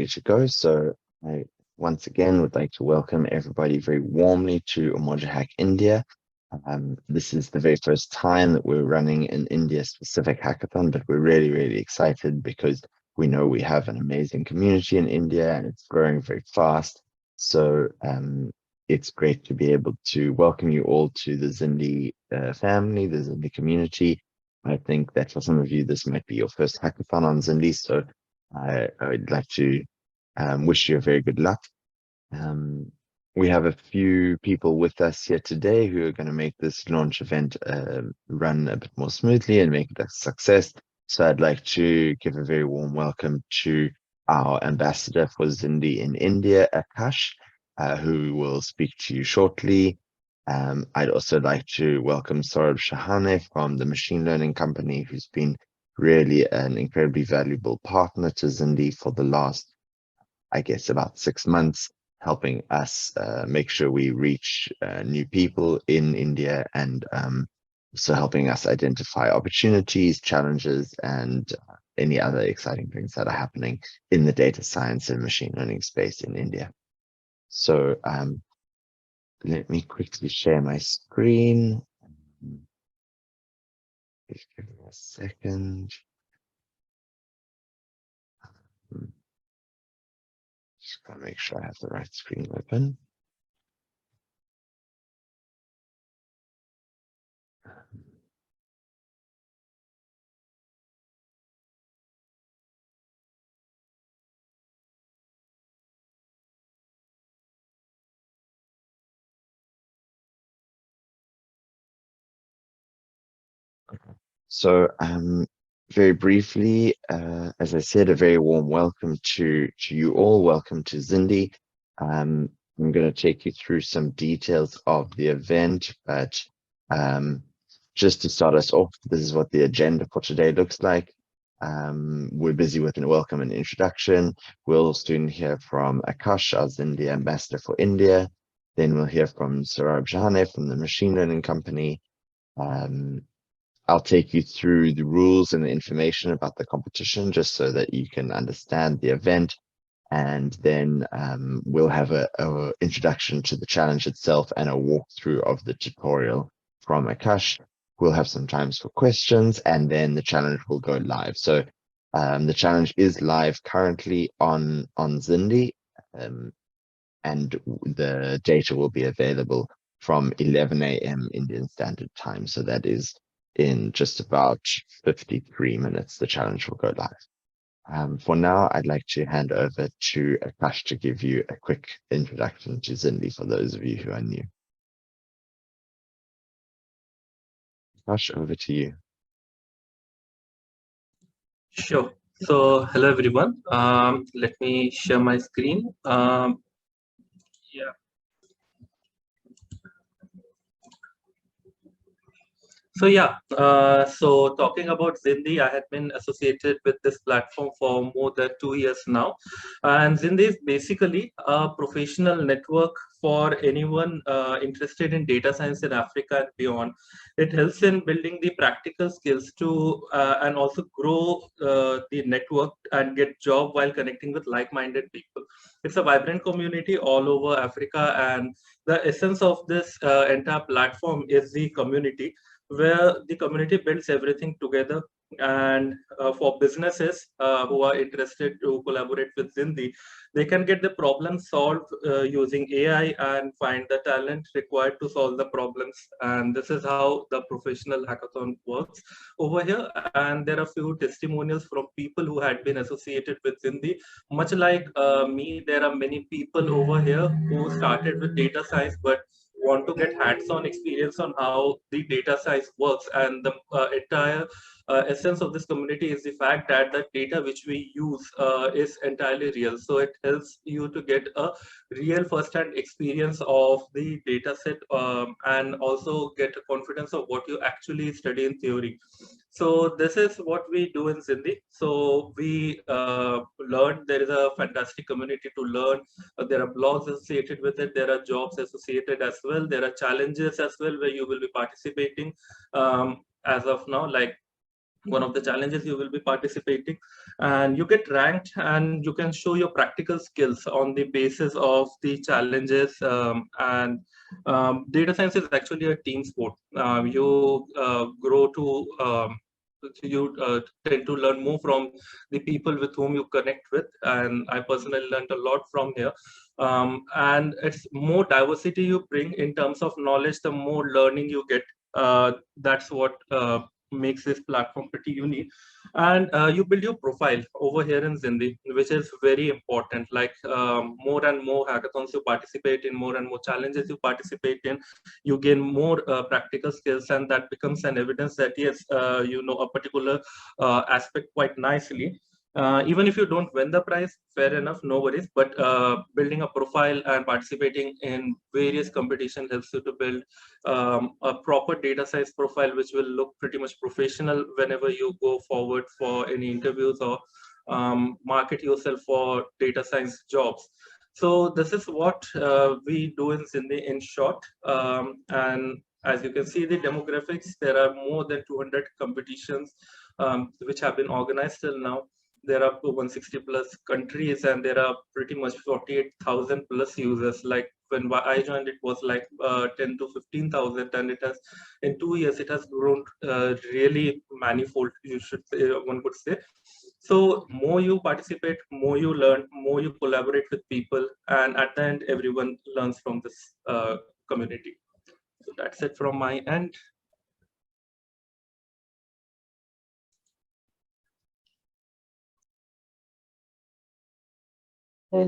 ready to go. So I once again would like to welcome everybody very warmly to UmojaHack India. This is the very first time that we're running an India-specific hackathon, but we're really, really excited because we know we have an amazing community in India and it's growing very fast. So it's great to be able to welcome you all to the Zindi family, the Zindi community. I think that for some of you, this might be your first hackathon on Zindi, so I would like to wish you a very good luck. We have a few people with us here today who are going to make this launch event run a bit more smoothly and make it a success. So I'd like to give a very warm welcome to our ambassador for Zindi in India, Akash, who will speak to you shortly. I'd also like to welcome Saurabh Shahane from the machine learning company, who's been really an incredibly valuable partner to Zindi for the last, I guess, about 6 months, helping us make sure we reach new people in India and also helping us identify opportunities, challenges, and any other exciting things that are happening in the data science and machine learning space in India. So let me quickly share my screen. Just give me a second. Just gotta make sure I have the right screen open. So very briefly, as I said, a very warm welcome to you all. Welcome to Zindi. I'm going to take you through some details of the event, but just to start us off, this is what the agenda for today looks like. We're busy with a welcome and introduction. We'll soon hear from Akash, our Zindi ambassador for India. Then we'll hear from Saurabh Shahane from the machine learning company. I'll take you through the rules and the information about the competition just so that you can understand the event. And then we'll have a introduction to the challenge itself and a walkthrough of the tutorial from Akash. We'll have some times for questions and then the challenge will go live. So the challenge is live currently on Zindi, and the data will be available from 11 a.m. Indian Standard Time. So that is in just about 53 minutes, the challenge will go live. For now, I'd like to hand over to Akash to give you a quick introduction to Zindi for those of you who are new. Akash, over to you. Sure. So, hello everyone. Let me share my screen. Yeah. So yeah, so talking about Zindi, I had been associated with this platform for more than 2 years now. And Zindi is basically a professional network for anyone interested in data science in Africa and beyond. It helps in building the practical skills to and also grow the network and get job while connecting with like-minded people. It's a vibrant community all over Africa, and the essence of this entire platform is the community, where the community builds everything together. And for businesses who are interested to collaborate with Zindi, they can get the problem solved using AI and find the talent required to solve the problems. And this is how the professional hackathon works over here. And there are few testimonials from people who had been associated with Zindi. Much like me, there are many people over here who started with data science but want to get hands-on experience on how the data science works. And the entire essence of this community is the fact that the data which we use is entirely real. So it helps you to get a real first-hand experience of the data set, and also get a confidence of what you actually study in theory. So this is what we do in Zindi. So we learn, there is a fantastic community to learn. There are blogs associated with it. There are jobs associated as well. There are challenges as well where you will be participating as of now. Like one of the challenges you will be participating, and you get ranked and you can show your practical skills on the basis of the challenges. And data science is actually a team sport. You grow to you tend to learn more from the people with whom you connect with, and I personally learned a lot from here. And it's more diversity you bring in terms of knowledge, the more learning you get. That's what makes this platform pretty unique. And you build your profile over here in Zindi, which is very important. Like more and more hackathons you participate in, more and more challenges you participate in, you gain more practical skills, and that becomes an evidence that yes, you know a particular aspect quite nicely. Even if you don't win the prize, fair enough, no worries. But building a profile and participating in various competition helps you to build a proper data science profile, which will look pretty much professional whenever you go forward for any interviews or market yourself for data science jobs. So this is what we do in Zindi in short. And as you can see the demographics, there are more than 200 competitions which have been organized till now. There are 160 plus countries, and there are pretty much 48,000 plus users. Like when I joined, it was like 10 to 15,000, and it has in 2 years it has grown really manifold. You should say, one could say. So more you participate, more you learn, more you collaborate with people, and at the end, everyone learns from this community. So that's it from my end.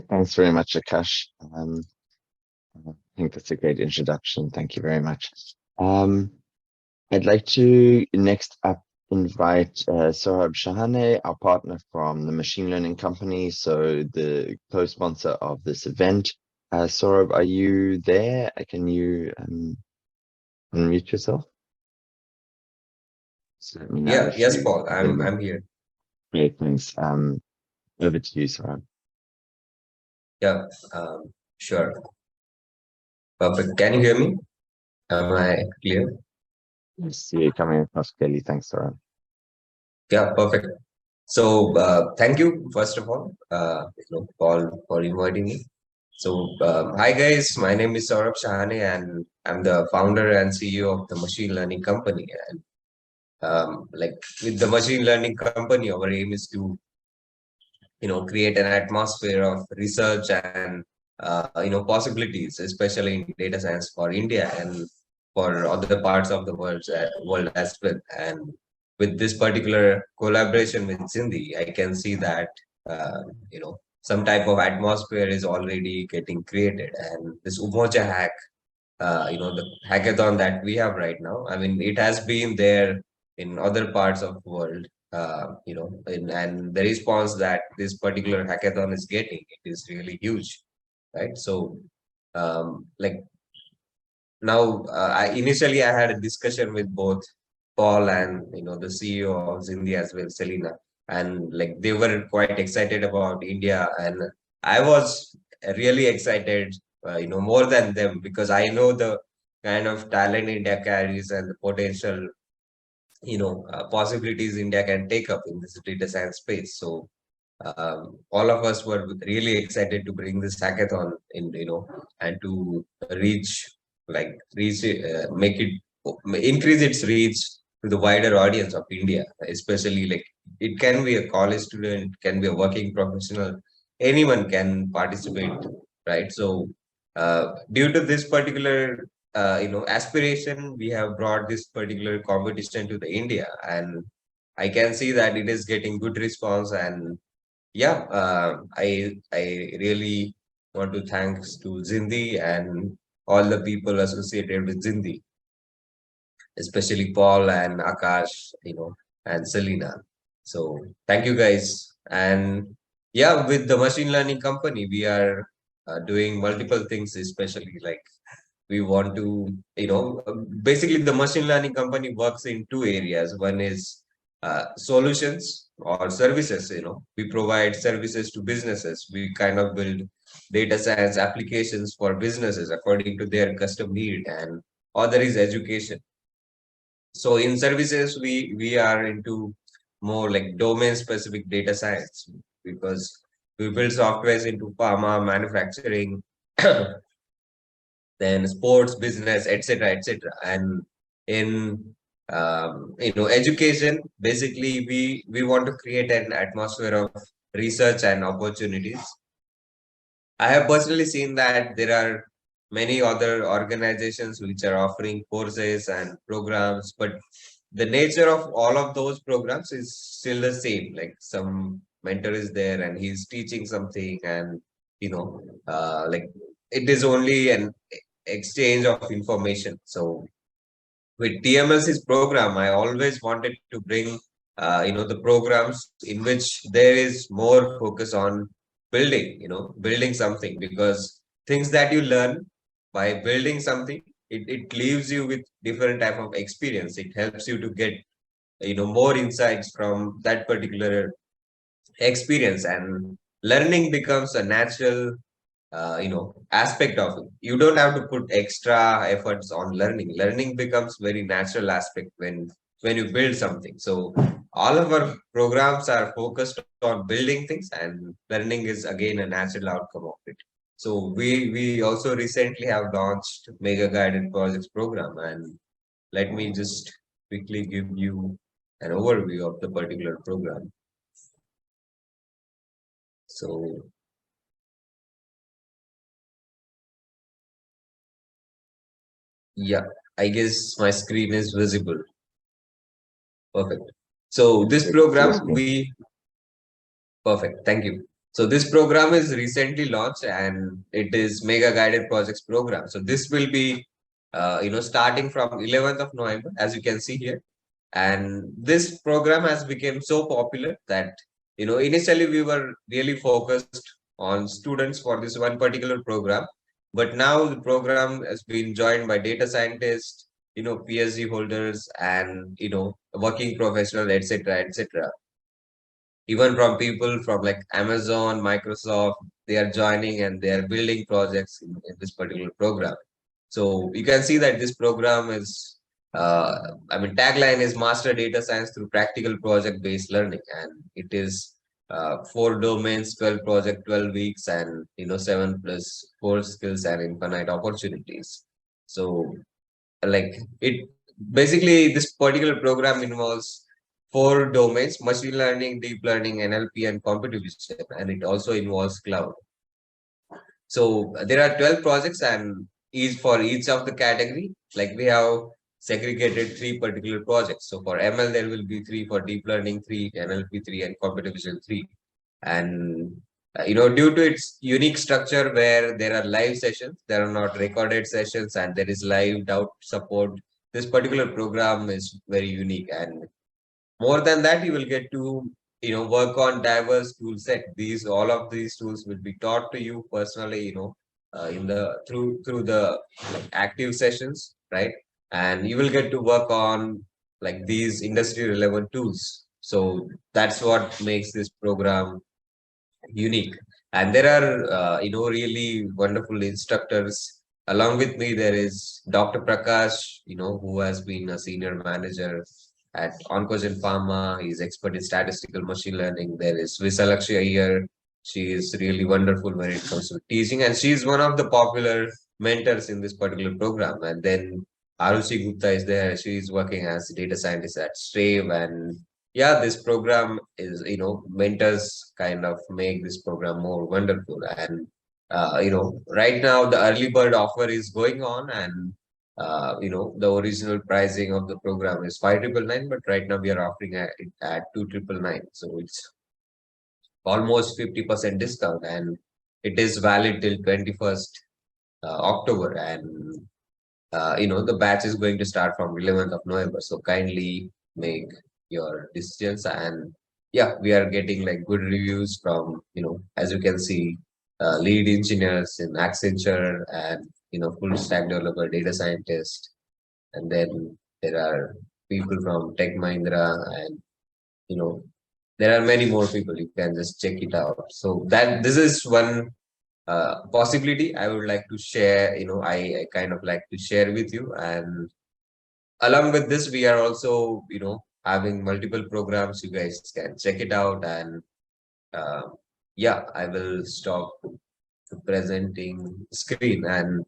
Thanks very much, Akash. I think that's a great introduction. Thank you very much. I'd like to next up invite Saurabh Shahane, our partner from the machine learning company, so the co-sponsor of this event. Saurabh, are you there? Can you unmute yourself? So let me know if Yes, you Paul. I'm here. Great, thanks. Over to you, Saurabh. Yeah, sure. Perfect. Can you hear me? Am I clear? Yes, you're coming across clearly. Thanks, Saurabh. Yeah, perfect. So thank you, first of all, Paul, for inviting me. So hi guys, my name is Saurabh Shahane, and I'm the founder and CEO of the machine learning company. And like with the machine learning company, our aim is to create an atmosphere of research and possibilities, especially in data science for India and for other parts of the world as well. And with this particular collaboration with Zindi, I can see that some type of atmosphere is already getting created. And this UmojaHack, the hackathon that we have right now, I mean, it has been there in other parts of the world, and the response that this particular hackathon is getting, it is really huge, right? So like now initially I had a discussion with both Paul and the CEO of Zindi as well, Selena, and like they were quite excited about India, and I was really excited, more than them, because I know the kind of talent India carries and the potential possibilities India can take up in this data science space. So all of us were really excited to bring this hackathon in, and to reach, make it, increase its reach to the wider audience of India, especially like it can be a college student, can be a working professional, anyone can participate, right? So due to this particular aspiration, we have brought this particular competition to the India, and I can see that it is getting good response. And yeah, I really want to thanks to Zindi and all the people associated with Zindi, especially Paul and Akash, and Selena. So thank you guys. And yeah, with the machine learning company, we are doing multiple things, especially like we want to, basically the machine learning company works in two areas. One is solutions or services. We provide services to businesses. We kind of build data science applications for businesses according to their custom need. And other is education. So in services, we are into more like domain specific data science, because we build softwares into pharma, manufacturing, then sports, business, etc., etc. And in education, basically we want to create an atmosphere of research and opportunities. I have personally seen that there are many other organizations which are offering courses and programs, but the nature of all of those programs is still the same. Like some mentor is there and he's teaching something, and like it is only an exchange of information. So with TMLC's program, I always wanted to bring, the programs in which there is more focus on building, building something, because things that you learn by building something, it leaves you with different type of experience. It helps you to get, more insights from that particular experience, and learning becomes a natural aspect of it. You don't have to put extra efforts on learning. Learning becomes very natural aspect when you build something. So all of our programs are focused on building things, and learning is again a natural outcome of it. So we also recently have launched mega guided projects program, and let me just quickly give you an overview of the particular program. So yeah, I guess my screen is visible. Perfect. So this program perfect. Thank you. So this program is recently launched, and it is Mega Guided Projects program. So this will be, starting from 11th of November, as you can see here. And this program has become so popular that, initially we were really focused on students for this one particular program. But now the program has been joined by data scientists, PhD holders, and, working professionals, etc., etc. Even from people from like Amazon, Microsoft, they are joining and they are building projects in this particular program. So you can see that this program is, tagline is Master Data Science through Practical Project-Based Learning, and it is 4 domains, 12 project, 12 weeks, and 7 plus 4 skills and infinite opportunities. So like it basically, this particular program involves 4 domains: machine learning, deep learning, NLP, and computer vision, and it also involves cloud. So there are 12 projects, and each for each of the category, like we have segregated 3 particular projects. So for ML, there will be 3; for deep learning, 3; NLP, 3; and computer vision, 3. And due to its unique structure where there are live sessions, there are not recorded sessions, and there is live doubt support, this particular program is very unique. And more than that, you will get to work on diverse tool set. These all of these tools will be taught to you personally, in the through the active sessions, right? And you will get to work on like these industry relevant tools. So that's what makes this program unique. And there are really wonderful instructors. Along with me, there is Dr. Prakash, who has been a senior manager at Oncogen Pharma. He's expert in statistical machine learning. There is Visalakshi Iyer. She is really wonderful when it comes to teaching, and she is one of the popular mentors in this particular program. And then Arushi Gupta is there. She is working as a data scientist at Strave. And yeah, this program is, mentors kind of make this program more wonderful. And right now the early bird offer is going on, and the original pricing of the program is 5,999, but right now we are offering it at 2,999. So it's almost 50% discount, and it is valid till 21st October. And the batch is going to start from 11th of November. So kindly make your decisions. And yeah, we are getting like good reviews from, as you can see, lead engineers in Accenture, and, full stack developer, data scientist. And then there are people from Tech Mahindra, and, there are many more people. You can just check it out. So that this is one possibility I would like to share, I kind of like to share with you. And along with this, we are also, having multiple programs. You guys can check it out. And yeah, I will stop presenting screen. And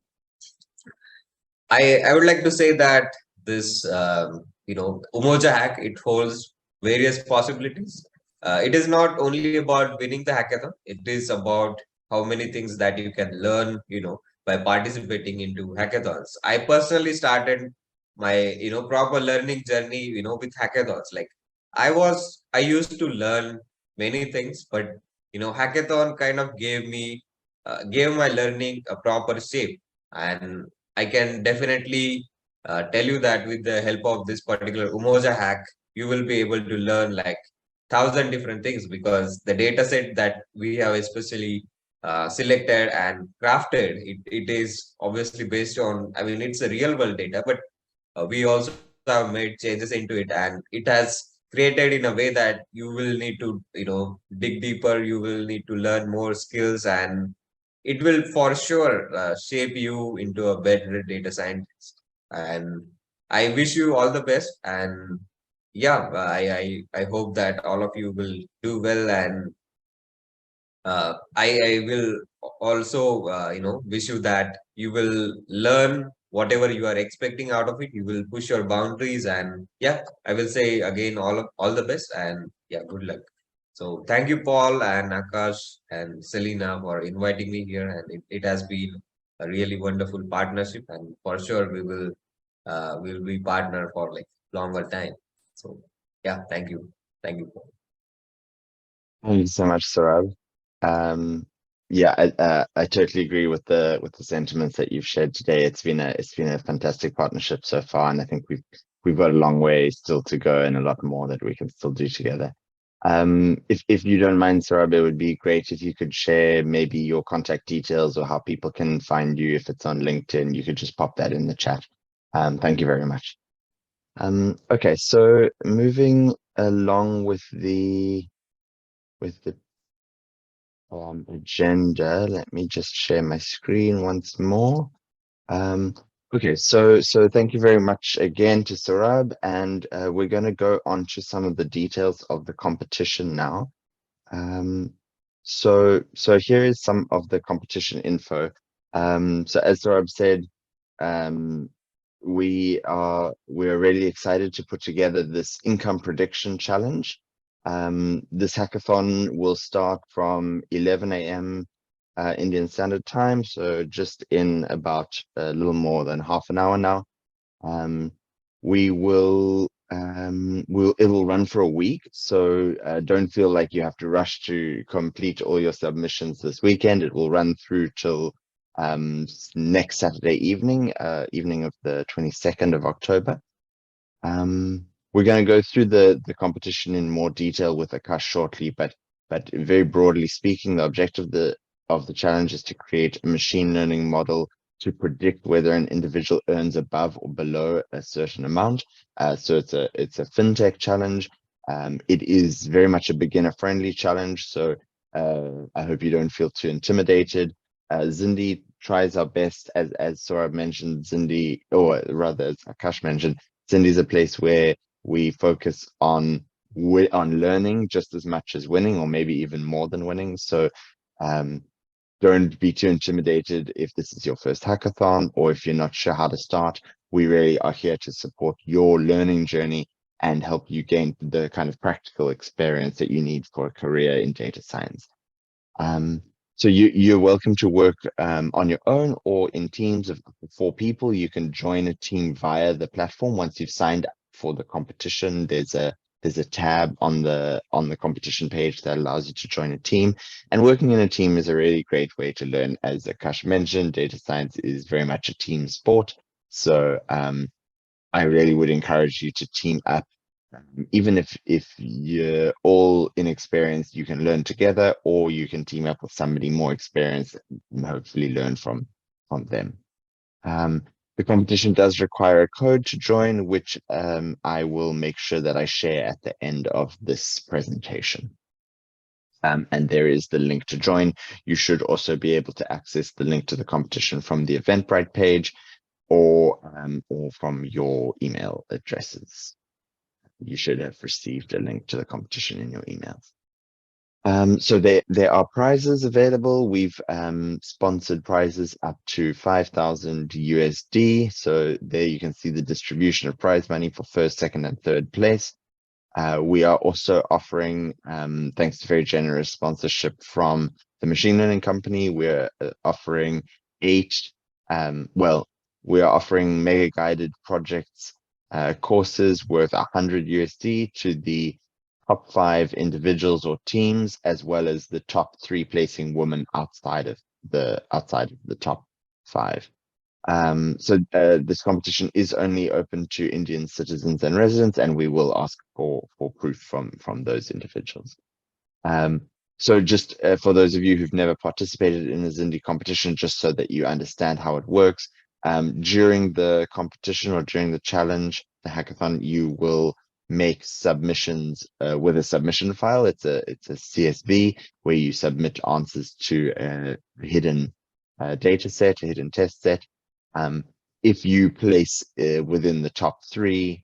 I would like to say that this UmojaHack, it holds various possibilities. It is not only about winning the hackathon. It is about how many things that you can learn, by participating into hackathons. I personally started my proper learning journey, with hackathons. Like I used to learn many things, but hackathon kind of gave my learning a proper shape. And I can definitely tell you that with the help of this particular Umoja hack, you will be able to learn like 1,000 different things, because the data set that we have especially selected and crafted, it is obviously based on, I mean, it's a real world data, but we also have made changes into it, and it has created in a way that you will need to, dig deeper, you will need to learn more skills, and it will for sure shape you into a better data scientist. And I wish you all the best. And yeah, I hope that all of you will do well. And I will also, wish you that you will learn whatever you are expecting out of it. You will push your boundaries, and yeah, I will say again, all the best, and yeah, good luck. So thank you, Paul and Akash and Selena, for inviting me here, and it has been a really wonderful partnership, and for sure we'll be partner for like longer time. So yeah, thank you, Paul. Thank you so much, Saurabh. Yeah, I totally agree with the sentiments that you've shared today. It's been a fantastic partnership so far, and I think we've got a long way still to go and a lot more that we can still do together. If you don't mind, Saurabh, it would be great if you could share maybe your contact details or how people can find you. If it's on LinkedIn, you could just pop that in the chat. Thank you very much. Okay, so moving along with the agenda, let me just share my screen once more. Okay, so thank you very much again to Saurabh, and we're going to go on to some of the details of the competition now. So here is some of the competition info. So as Saurabh said, we're really excited to put together this income prediction challenge. This hackathon will start from 11 a.m. Indian Standard Time, so just in about a little more than half an hour now. It will run for a week, so don't feel like you have to rush to complete all your submissions this weekend. It will run through till next Saturday evening, evening of the 22nd of October. We're going to go through the competition in more detail with Akash shortly, but very broadly speaking, the objective of the challenge is to create a machine learning model to predict whether an individual earns above or below a certain amount. So it's a fintech challenge. It is very much a beginner-friendly challenge, so I hope you don't feel too intimidated. Zindi tries our best, as Saurabh mentioned, Zindi, or rather as Akash mentioned, Zindi is a place where we focus on learning just as much as winning, or maybe even more than winning. So don't be too intimidated if this is your first hackathon, or if you're not sure how to start. We really are here to support your learning journey and help you gain the kind of practical experience that you need for a career in data science. So you're welcome to work on your own or in teams of 4 people. You can join a team via the platform. Once you've signed up for the competition, there's a tab on the competition page that allows you to join a team. And working in a team is a really great way to learn. As Akash mentioned, data science is very much a team sport. So I really would encourage you to team up. Even if you're all inexperienced, you can learn together, or you can team up with somebody more experienced and hopefully learn from them. The competition does require a code to join, which I will make sure that I share at the end of this presentation. And there is the link to join. You should also be able to access the link to the competition from the Eventbrite page, or from your email addresses. you should have received a link to the competition in your emails. So there are prizes available. We've sponsored prizes up to 5,000 USD. So there you can see the distribution of prize money for first, second, and third place. We are also offering, thanks to very generous sponsorship from the machine learning company, we're offering we are offering mega guided projects courses worth 100 USD to the top 5 individuals or teams, as well as the top 3 placing women outside of the top 5. So this competition is only open to Indian citizens and residents, and we will ask for proof from those individuals. So just for those of you who've never participated in the Zindi competition, just so that you understand how it works, during the competition or during the challenge, the hackathon, you will make submissions with a submission file. It's a CSV where you submit answers to a hidden data set, a hidden test set. If you place within the top 3,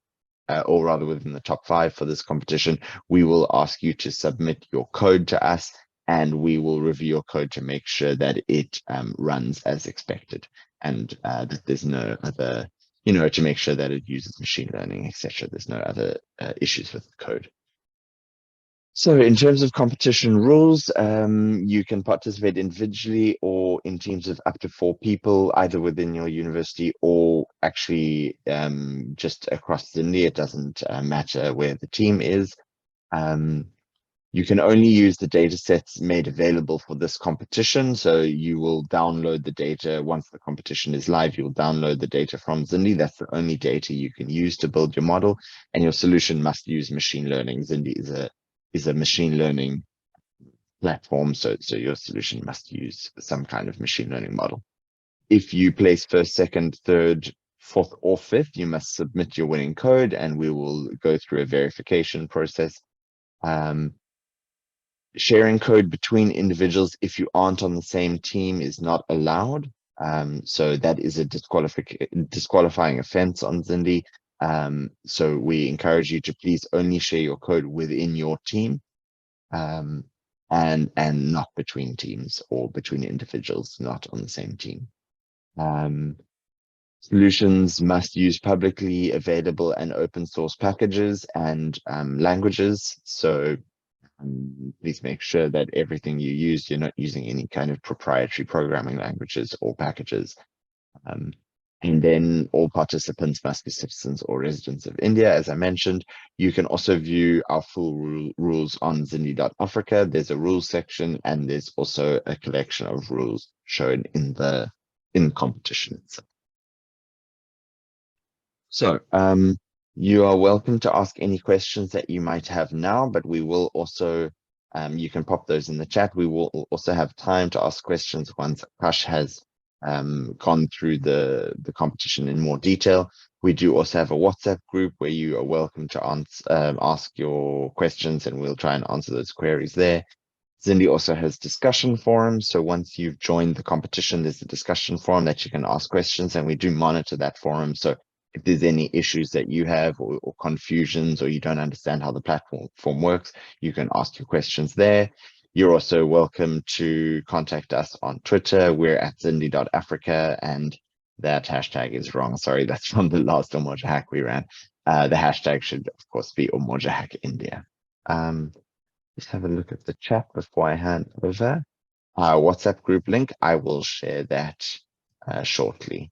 or rather within the top 5 for this competition, we will ask you to submit your code to us, and we will review your code to make sure that it runs as expected, and that there's no other, to make sure that it uses machine learning, etc. There's no other issues with the code. So in terms of competition rules, you can participate individually or in teams of up to 4 people, either within your university or actually just across Zindi. It doesn't matter where the team is. You can only use the data sets made available for this competition. So you will download the data once the competition is live. You'll download the data from Zindi. That's the only data you can use to build your model, and your solution must use machine learning. Zindi is a machine learning platform, so your solution must use some kind of machine learning model. If you place first, second, third, fourth, or fifth, you must submit your winning code, and we will go through a verification process. Sharing code between individuals, if you aren't on the same team, is not allowed. So that is a disqualifying offense on Zindi. So we encourage you to please only share your code within your team, and not between teams or between individuals not on the same team. Solutions must use publicly available and open source packages and languages. So please make sure that everything you use, you're not using any kind of proprietary programming languages or packages. And then all participants must be citizens or residents of India, as I mentioned. You can also view our full rules on Zindi.Africa. There's a rules section, and there's also a collection of rules shown in the competition itself. So you are welcome to ask any questions that you might have now, but we will also, you can pop those in the chat. We will also have time to ask questions once Akash has gone through the competition in more detail. We do also have a WhatsApp group where you are welcome to ask your questions, and we'll try and answer those queries there. Zindi also has discussion forums. So once you've joined the competition, there's a discussion forum that you can ask questions, and we do monitor that forum. So if there's any issues that you have or confusions, or you don't understand how the platform works, you can ask your questions there. You're also welcome to contact us on Twitter. We're at Zindi.Africa, and that hashtag is wrong. Sorry, that's from the last UmojaHack we ran. The hashtag should, of course, be UmojaHack India. Let's have a look at the chat before I hand over. Our WhatsApp group link, I will share that shortly.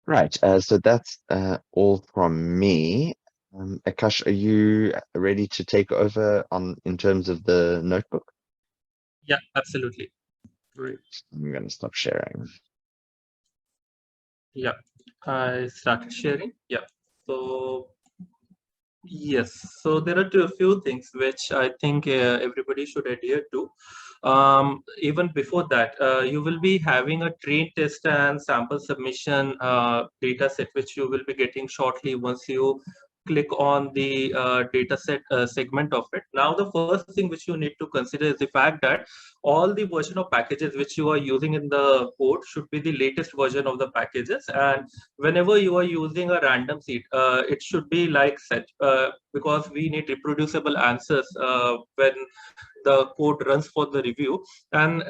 Right, so that's all from me. Akash, are you ready to take over in terms of the notebook? Yeah, absolutely. Great. I'm going to stop sharing. Yeah, I started sharing. Yeah, so yes, so there are a few things which I think everybody should adhere to. Even before that, you will be having a train test and sample submission data set, which you will be getting shortly once you click on the data set segment of it. Now, the first thing which you need to consider is the fact that all the version of packages which you are using in the code should be the latest version of the packages. And whenever you are using a random seed, it should be like set, because we need reproducible answers when the code runs for the review. And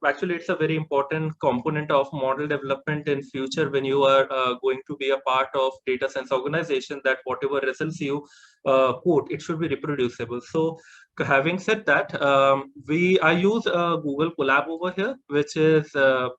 actually, it's a very important component of model development in future when you are going to be a part of data science organization, that whatever results you quote, it should be reproducible. So having said that, I use Google Colab over here, which is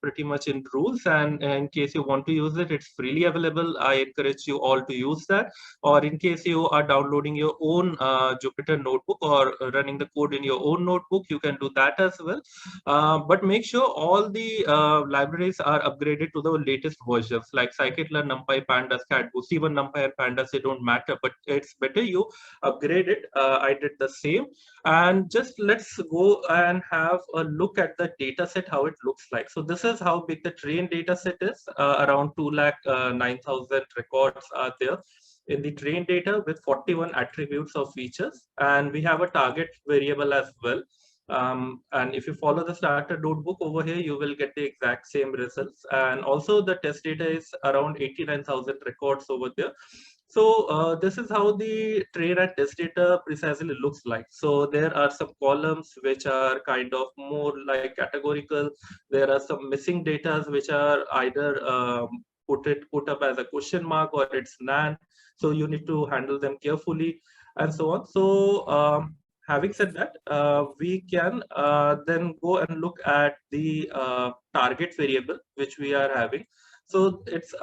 pretty much in rules, and in case you want to use it, it's freely available. I encourage you all to use that. Or in case you are downloading your own Jupyter notebook or running the code in your own notebook, you can do that as well. But make sure all the libraries are upgraded to the latest versions, like scikit-learn, NumPy, Pandas, CatBoost. Even NumPy and Pandas, they don't matter, but it's better you upgrade it. I did the same. And just let's go and have a look at the data set, how it looks like. So this is how big the trained data set is. Around 2,09,000 records are there in the trained data with 41 attributes of features. And we have a target variable as well. And if you follow the starter notebook over here, you will get the exact same results. And also the test data is around 89,000 records over there. So this is how the train and test data precisely looks like. So there are some columns which are kind of more like categorical. There are some missing data which are either put up as a question mark or it's NaN. So you need to handle them carefully and so on. So having said that, we can then go and look at the target variable which we are having. So it's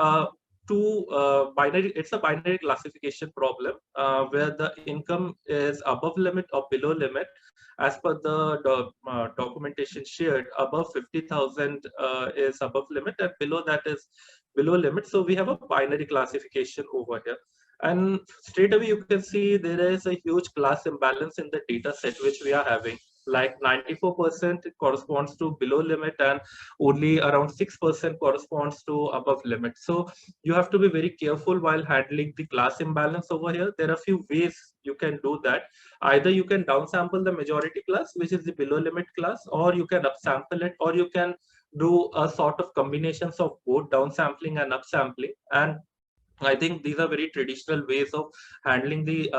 it's a binary classification problem where the income is above limit or below limit. As per the documentation shared, above 50,000 is above limit, and below that is below limit. So we have a binary classification over here. And straight away, you can see there is a huge class imbalance in the data set which we are having. Like 94% corresponds to below limit, and only around 6% corresponds to above limit. So you have to be very careful while handling the class imbalance over here. There are a few ways you can do that. Either you can downsample the majority class, which is the below limit class, or you can upsample it, or you can do a sort of combinations of both downsampling and upsampling. And I think these are very traditional ways of handling the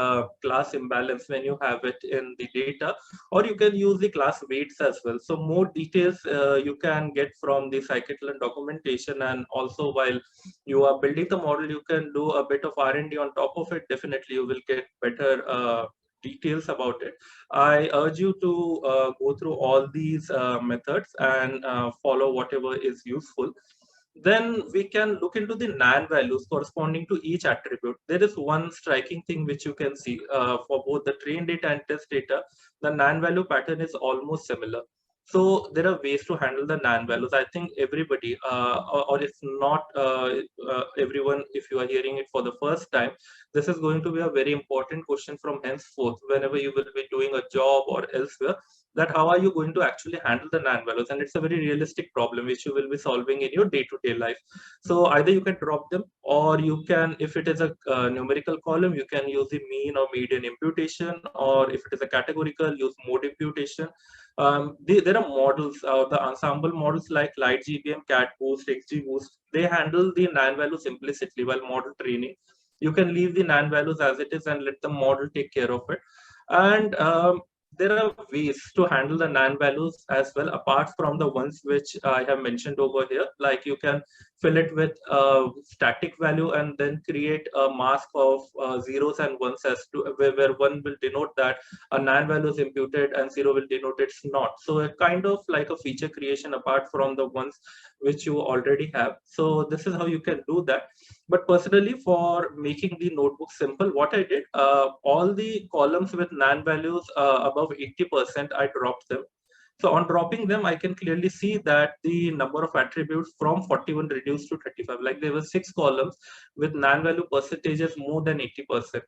class imbalance when you have it in the data, or you can use the class weights as well. So more details you can get from the scikit-learn documentation, and also while you are building the model, you can do a bit of R&D on top of it. Definitely, you will get better details about it. I urge you to go through all these methods and follow whatever is useful. Then we can look into the NaN values corresponding to each attribute. There is one striking thing which you can see for both the trained data and test data. The NaN value pattern is almost similar. So there are ways to handle the NaN values. I think everybody, or if not everyone, if you are hearing it for the first time, this is going to be a very important question from henceforth whenever you will be doing a job or elsewhere, that how are you going to actually handle the NaN values? And it's a very realistic problem which you will be solving in your day-to-day life. So either you can drop them, or you can, if it is a numerical column, you can use the mean or median imputation, or if it is a categorical, use mode imputation. There are models, the ensemble models like LightGBM, CatBoost, XGBoost, they handle the NaN values implicitly while model training. You can leave the NaN values as it is and let the model take care of it. And there are ways to handle the NaN values as well, apart from the ones which I have mentioned over here. Like you can fill it with a static value and then create a mask of zeros and ones as to where one will denote that a NaN value is imputed and zero will denote it's not. So a kind of like a feature creation apart from the ones which you already have. So this is how you can do that. But personally, for making the notebook simple, what I did, all the columns with NaN values above 80%, I dropped them. So on dropping them, I can clearly see that the number of attributes from 41 reduced to 35. Like there were 6 columns with NaN value percentages more than 80%.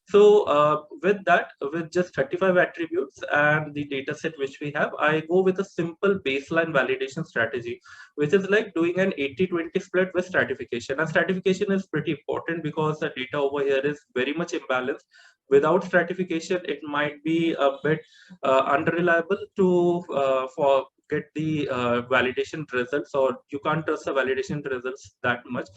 So with that, with just 35 attributes and the data set which we have, I go with a simple baseline validation strategy, which is like doing an 80-20 split with stratification. And stratification is pretty important because the data over here is very much imbalanced. Without stratification, it might be a bit unreliable to for get the validation results, or you can't trust the validation results that much.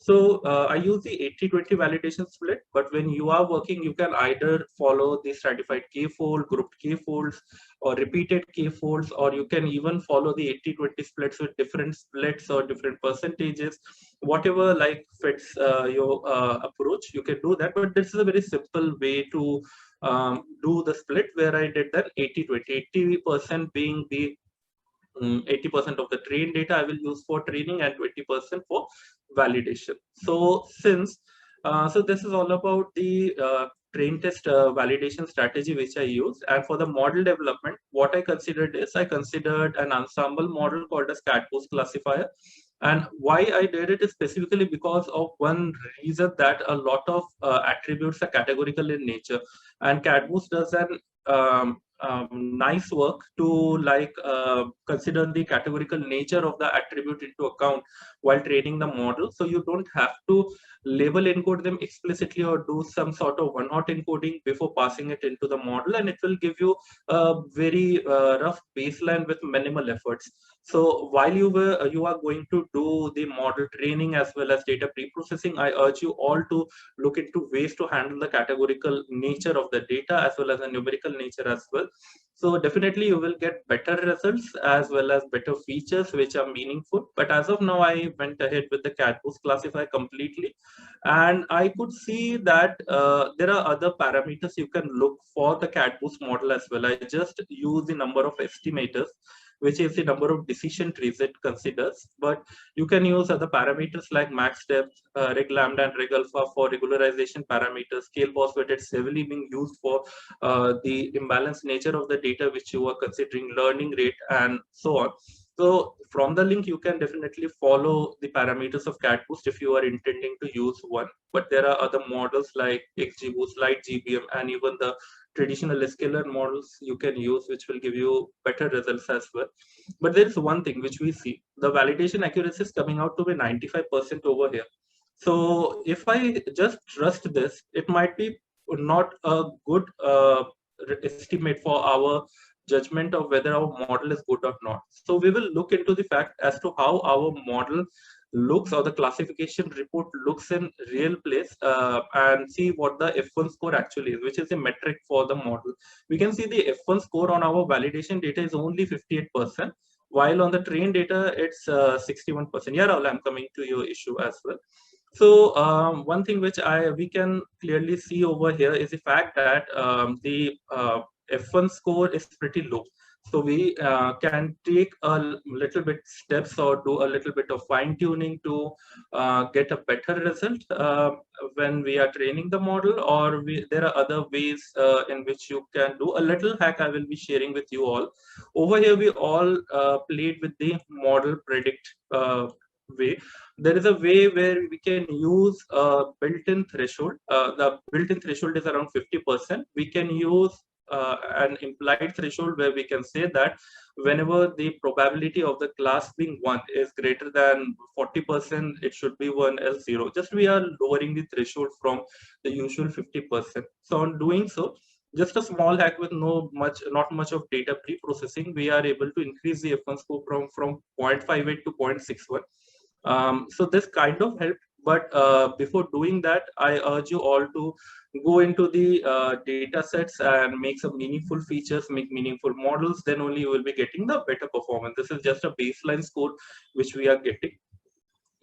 So I use the 80-20 validation split, but when you are working, you can either follow the stratified k-fold, grouped k-folds, or repeated k-folds, or you can even follow the 80-20 splits with different splits or different percentages, whatever like fits your approach, you can do that. But this is a very simple way to do the split where I did that 80-20, 80% being the 80% of the trained data I will use for training and 20% for validation. So so this is all about the train test validation strategy which I use. And for the model development, what I considered is I considered an ensemble model called as CatBoost classifier. And why I did it is specifically because of one reason, that a lot of attributes are categorical in nature, and CatBoost does an nice work to like consider the categorical nature of the attribute into account while training the model. So you don't have to label encode them explicitly or do some sort of one-hot encoding before passing it into the model, and it will give you a very rough baseline with minimal efforts. So while you are going to do the model training as well as data pre-processing, I urge you all to look into ways to handle the categorical nature of the data as well as the numerical nature as well. So definitely you will get better results as well as better features which are meaningful. But as of now, I went ahead with the CatBoost classifier completely, and I could see that there are other parameters you can look for the CatBoost model as well. I just use the number of estimators, which is the number of decision trees it considers. But you can use other parameters like max depth, reg lambda and reg alpha for regularization parameters. Scale phosphate, it's heavily being used for the imbalanced nature of the data which you are considering, learning rate, and so on. So from the link, you can definitely follow the parameters of CatBoost if you are intending to use one. But there are other models like XGBoost, LightGBM, and even the traditional scalar models you can use, which will give you better results as well. But there is one thing which we see: the validation accuracy is coming out to be 95% over here. So if I just trust this, it might be not a good estimate for our judgment of whether our model is good or not. So we will look into the fact as to how our model looks, or the classification report looks in real place, and see what the F1 score actually is, which is a metric for the model. We can see the F1 score on our validation data is only 58%, while on the trained data it's 61%. Yeah, Rahul, I'm coming to your issue as well. So one thing which we can clearly see over here is the fact that the F1 score is pretty low. So we can take a little bit steps or do a little bit of fine tuning to get a better result when we are training the model, or there are other ways in which you can do a little hack I will be sharing with you all. Over here, we all played with the model predict way. There is a way where we can use a built-in threshold. The built-in threshold is around 50%. We can use an implied threshold where we can say that whenever the probability of the class being 1 is greater than 40%, it should be 1, else 0. Just we are lowering the threshold from the usual 50%. So on doing so, just a small hack with not much of data pre-processing, we are able to increase the F1 score from 0.58 to 0.61. So this kind of helped. But before doing that, I urge you all to go into the data sets and make some meaningful features, make meaningful models. Then only you will be getting the better performance. This is just a baseline score which we are getting.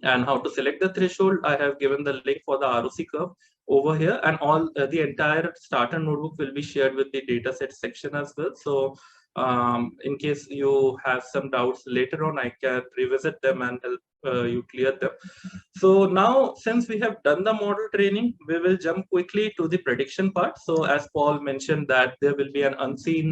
And how to select the threshold, I have given the link for the ROC curve over here, and all the entire starter notebook will be shared with the dataset section as well. So in case you have some doubts later on, I can revisit them and help you clear them. So now, since we have done the model training, we will jump quickly to the prediction part. So as Paul mentioned that there will be an unseen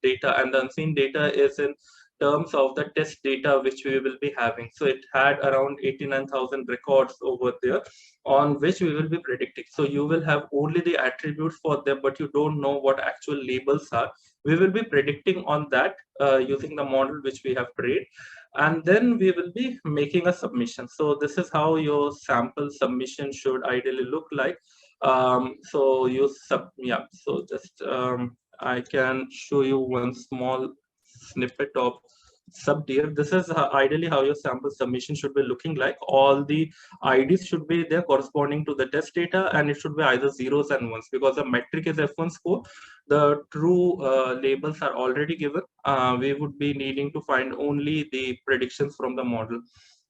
data, and the unseen data is in terms of the test data which we will be having. So it had around 89,000 records over there on which we will be predicting. So you will have only the attributes for them, but you don't know what actual labels are. We will be predicting on that using the model which we have trained, and then we will be making a submission. So this is how your sample submission should ideally look like. So so just I can show you one small snippet of subtier. This is ideally how your sample submission should be looking like. All the IDs should be there corresponding to the test data, and it should be either zeros and ones, because the metric is F1 score. The true labels are already given. We would be needing to find only the predictions from the model.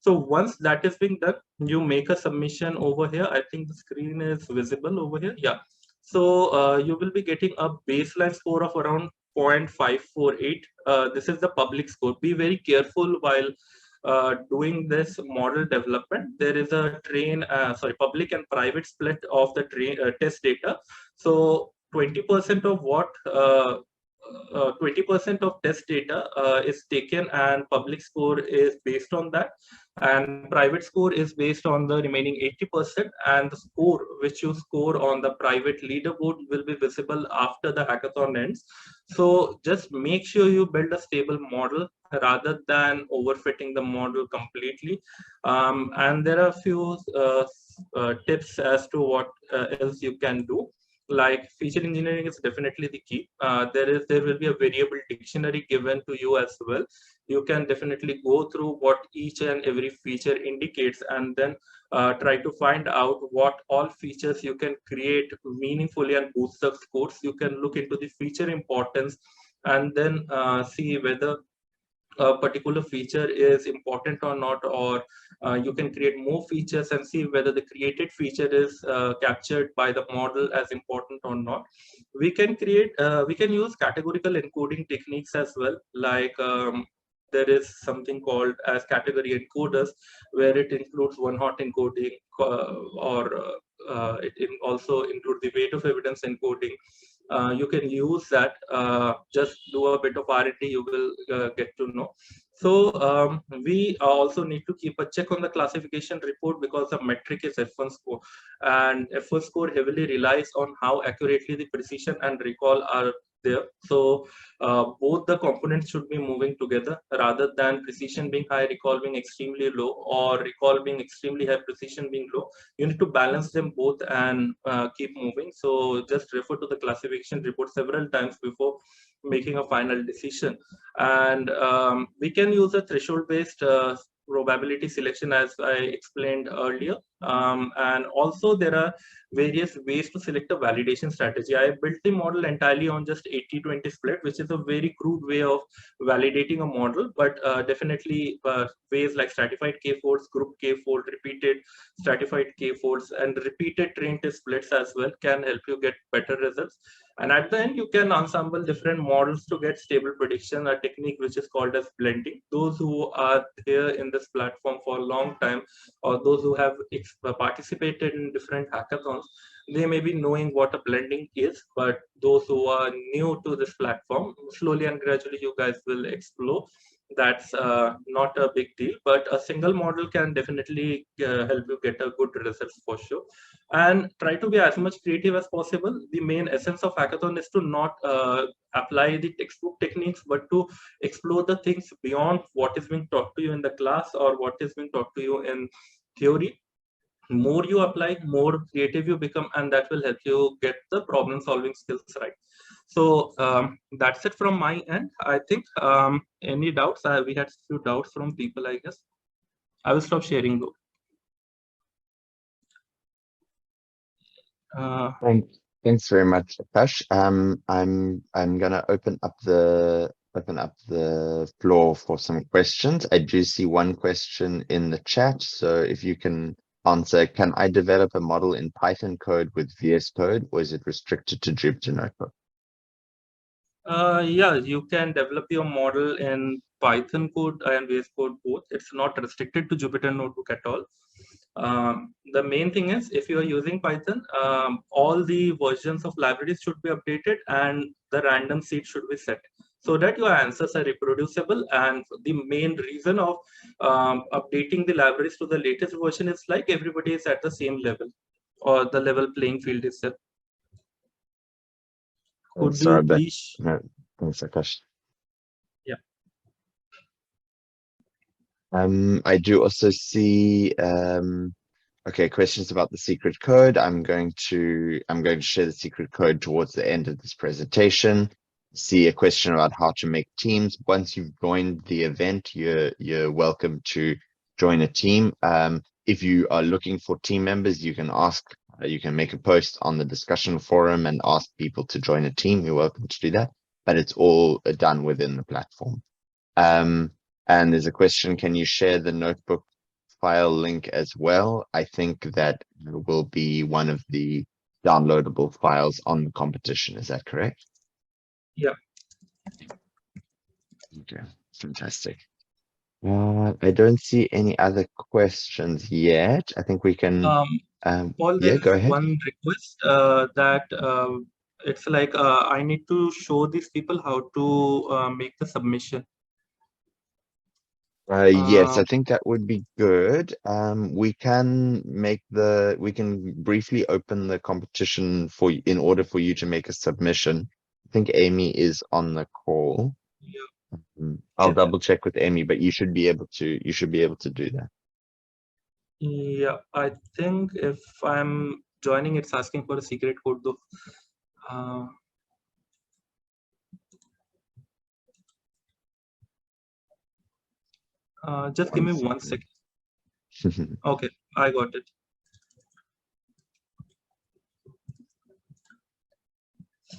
So once that is being done, you make a submission over here. I think the screen is visible over here. Yeah. So you will be getting a baseline score of around 0.548. This is the public score. Be very careful while doing this model development. There is a public and private split of the test data. So 20% of 20% of test data is taken, and public score is based on that, and private score is based on the remaining 80%, and the score which you score on the private leaderboard will be visible after the hackathon ends. So just make sure you build a stable model rather than overfitting the model completely. And there are a few tips as to what else you can do. Like feature engineering is definitely the key. There will be a variable dictionary given to you as well. You can definitely go through what each and every feature indicates, and then try to find out what all features you can create meaningfully and boost the scores. You can look into the feature importance, and then see whether a particular feature is important or not, or you can create more features and see whether the created feature is captured by the model as important or not. We can use categorical encoding techniques as well. Like there is something called as category encoders, where it includes one hot encoding, or it also includes the weight of evidence encoding. You can use that. Just do a bit of R&D, you will get to know. So we also need to keep a check on the classification report, because the metric is F1 score, and F1 score heavily relies on how accurately the precision and recall are there. So both the components should be moving together, rather than precision being high, recall being extremely low, or recall being extremely high, precision being low. You need to balance them both and keep moving. So just refer to the classification report several times before making a final decision. And we can use a threshold based probability selection, as I explained earlier. And also there are various ways to select a validation strategy. I built the model entirely on just 80-20 split, which is a very crude way of validating a model, but definitely ways like stratified K-folds, group K-fold, repeated stratified K-folds, and repeated train test splits as well can help you get better results. And at the end, you can ensemble different models to get stable prediction, a technique which is called as blending. Those who are here in this platform for a long time, or those who have participated in different hackathons, they may be knowing what a blending is, but those who are new to this platform, slowly and gradually you guys will explore. That's not a big deal, but a single model can definitely help you get a good results for sure. And try to be as much creative as possible. The main essence of hackathon is to not apply the textbook techniques, but to explore the things beyond what is being taught to you in the class or what is being taught to you in theory. More you apply, more creative you become, and that will help you get the problem solving skills right. So that's it from my end. I think any doubts? We had a few doubts from people, I guess. I will stop sharing though. Thanks very much, Akash. I'm gonna open up the floor for some questions. I do see one question in the chat, so if you can answer, can I develop a model in Python code with VS Code, or is it restricted to Jupyter Notebook? Yeah, you can develop your model in Python code and VS Code both. It's not restricted to Jupyter Notebook at all. The main thing is, if you are using Python, all the versions of libraries should be updated and the random seed should be set. so that your answers are reproducible. And the main reason of updating the libraries to the latest version is like everybody is at the same level, or the level playing field is set. Could Sorry, you but please? no, thanks, Akash. Yeah. I do also see okay, questions about the secret code. I'm going to share the secret code towards the end of this presentation. See a question about how to make teams. Once you've joined the event, you're welcome to join a team. If you are looking for team members, you can ask, you can make a post on the discussion forum and ask people to join a team. You're welcome to do that, but it's all done within the platform. And there's a question, can you share the notebook file link as well? I think that will be one of the downloadable files on the competition. Is that correct? Yeah. Okay, fantastic. I don't see any other questions yet. I think we can. Paul, Yeah, there go is ahead. one request that it's like I need to show these people how to make the submission. Yes, I think that would be good. We can briefly open the competition for you in order for you to make a submission. I think Amy is on the call. Yeah. I'll double check with Amy, but you should be able to do that. Yeah, I think if I'm joining, it's asking for a secret code though. Just give me 1 second. Okay, I got it.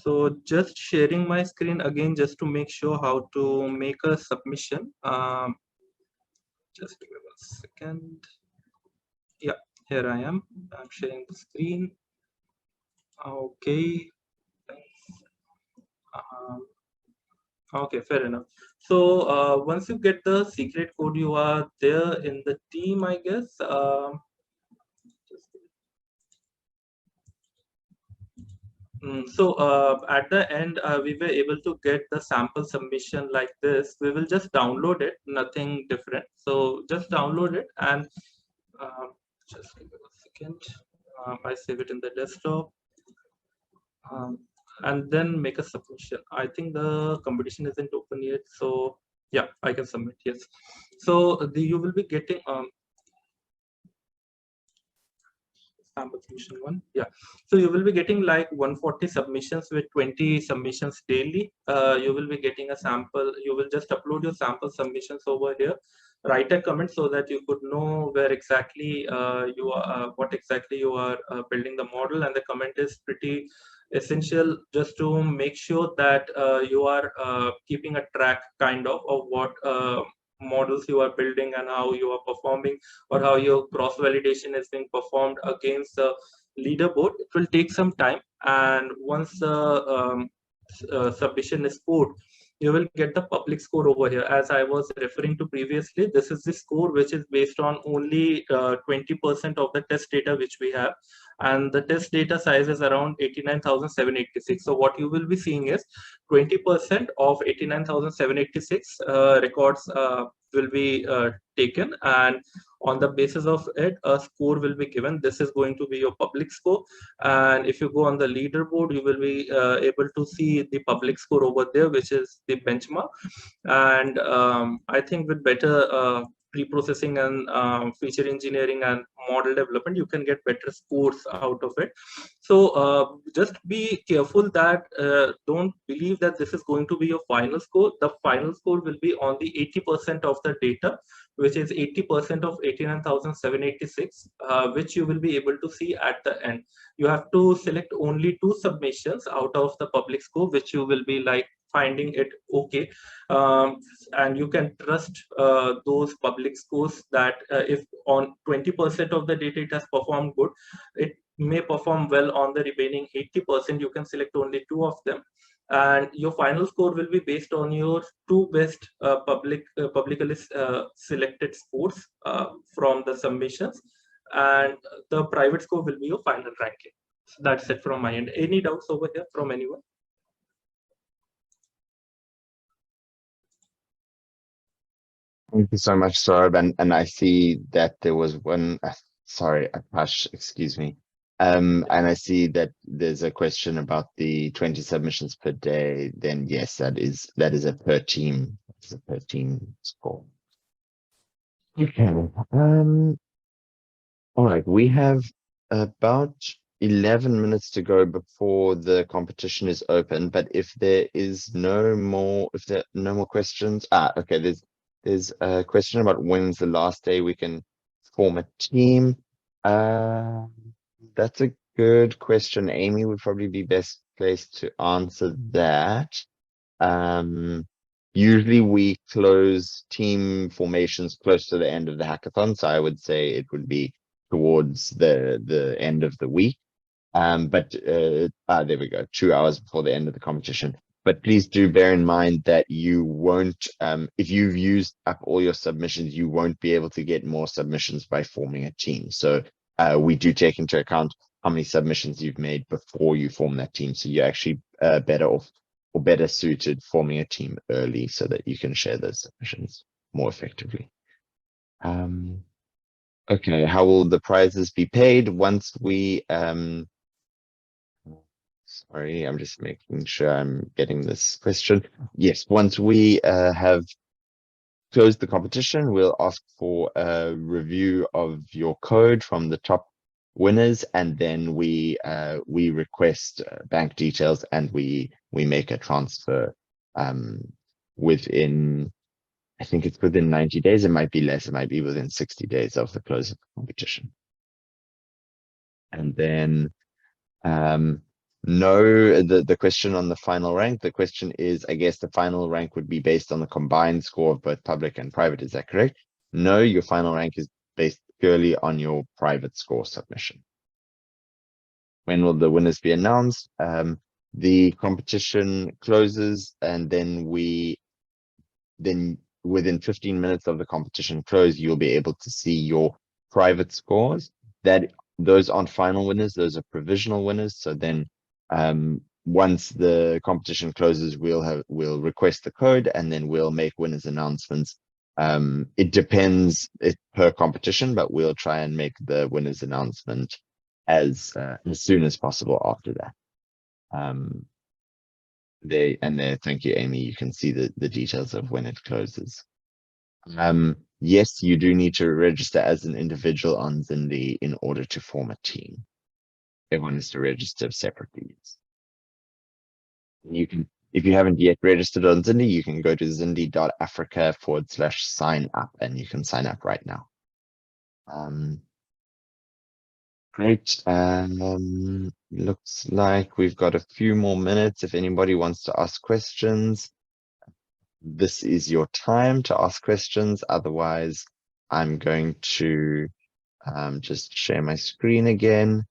So just sharing my screen again, just to make sure how to make a submission. Just give me 1 second. Yeah, here I am. I'm sharing the screen. Okay. Okay, fair enough. So once you get the secret code, you are there in the team, I guess. So at the end, we were able to get the sample submission like this. We will just download it, nothing different. So just download it and just give me 1 second. I save it in the desktop. And then make a submission. I think the competition isn't open yet, so yeah, I can submit. Yes. So you will be getting sample submission 1. Yeah. So you will be getting like 140 submissions with 20 submissions daily. You will be getting a sample. You will just upload your sample submissions over here. Write a comment so that you could know where exactly you are, what exactly you are building the model, and the comment is pretty essential just to make sure that you are keeping a track kind of what models you are building and how you are performing, or how your cross validation is being performed against the leaderboard. It will take some time, and once the submission is scored, you will get the public score over here. As I was referring to previously, this is the score which is based on only 20% of the test data which we have, and the test data size is around 89,786. So what you will be seeing is 20% of 89,786 records will be taken, and on the basis of it, a score will be given. This is going to be your public score, and if you go on the leaderboard, you will be able to see the public score over there, which is the benchmark. And I think with better pre-processing and feature engineering and model development, you can get better scores out of it. So just be careful that don't believe that this is going to be your final score. The final score will be on the 80% of the data, which is 80% of 89,786, which you will be able to see at the end. You have to select only 2 submissions out of the public score, which you will be like finding it okay, and you can trust those public scores that if on 20% of the data it has performed good, it may perform well on the remaining 80%. You can select only 2 of them, and your final score will be based on your 2 best publicly selected scores from the submissions, and the private score will be your final ranking. So that's it from my end. Any doubts over here from anyone? Thank you so much, Saurabh. And I see that there was one, sorry, Akash, excuse me. And I see that there's a question about the 20 submissions per day. Then yes, that is a per team. It's a per team score. Okay. All right. We have about 11 minutes to go before the competition is open. But if there is no more, if there are no more questions, okay. There's a question about when's the last day we can form a team. That's a good question. Amy would probably be best placed to answer that. Usually we close team formations close to the end of the hackathon, so I would say it would be towards the end of the week. But there we go, 2 hours before the end of the competition. But please do bear in mind that you won't, if you've used up all your submissions, you won't be able to get more submissions by forming a team. So we do take into account how many submissions you've made before you form that team. So you're actually better off or better suited forming a team early so that you can share those submissions more effectively. Okay, how will the prizes be paid once we sorry, I'm just making sure I'm getting this question. Yes, once we have closed the competition, we'll ask for a review of your code from the top winners, and then we request bank details, and we make a transfer within, I think it's within 90 days. It might be less, it might be within 60 days of the close of the competition. And then no, the question on the final rank, the question is, I guess the final rank would be based on the combined score of both public and private. Is that correct? No, your final rank is based purely on your private score submission. When will the winners be announced? The competition closes, and then within 15 minutes of the competition close, you'll be able to see your private scores. Those aren't final winners, those are provisional winners. So then once the competition closes, we'll request the code, and then we'll make winners announcements. It depends per competition, but we'll try and make the winners announcement as soon as possible after that. Thank you, Amy. You can see the details of when it closes. Yes, you do need to register as an individual on Zindi in order to form a team. Everyone has to register separately. You can, if you haven't yet registered on Zindi, you can go to zindi.africa/sign up, and you can sign up right now. Great. Looks like we've got a few more minutes. If anybody wants to ask questions, this is your time to ask questions. Otherwise, I'm going to just share my screen again.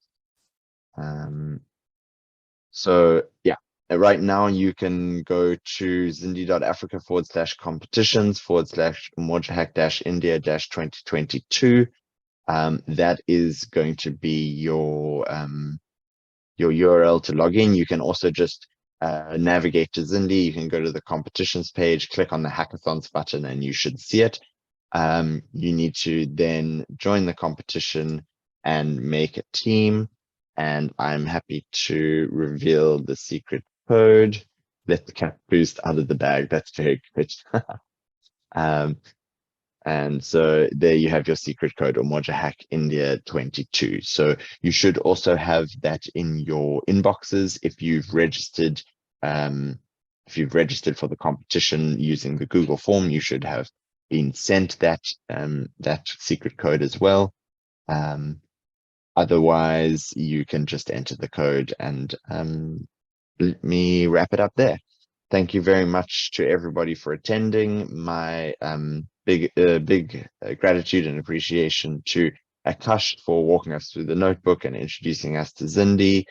So yeah, right now you can go to zindi.africa/competitions/UmojaHack-India-2022. That is going to be your URL to log in. You can also just navigate to Zindi. You can go to the competitions page, click on the hackathons button, and you should see it. You need to then join the competition and make a team. And I'm happy to reveal the secret code. Let the cat boost out of the bag. That's very good. And so there you have your secret code, UmojaHack India 22. So you should also have that in your inboxes if you've registered. If you've registered for the competition using the Google form, you should have been sent that secret code as well. Otherwise, you can just enter the code, and let me wrap it up there. Thank you very much to everybody for attending. My big gratitude and appreciation to Akash for walking us through the notebook and introducing us to Zindi.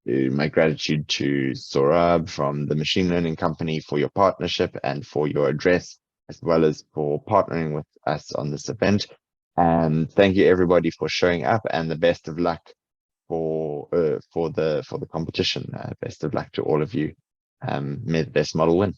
My gratitude to Saurabh from the machine learning company for your partnership and for your address, as well as for partnering with us on this event. And thank you everybody for showing up, and the best of luck for the competition. Best of luck to all of you. May the best model win.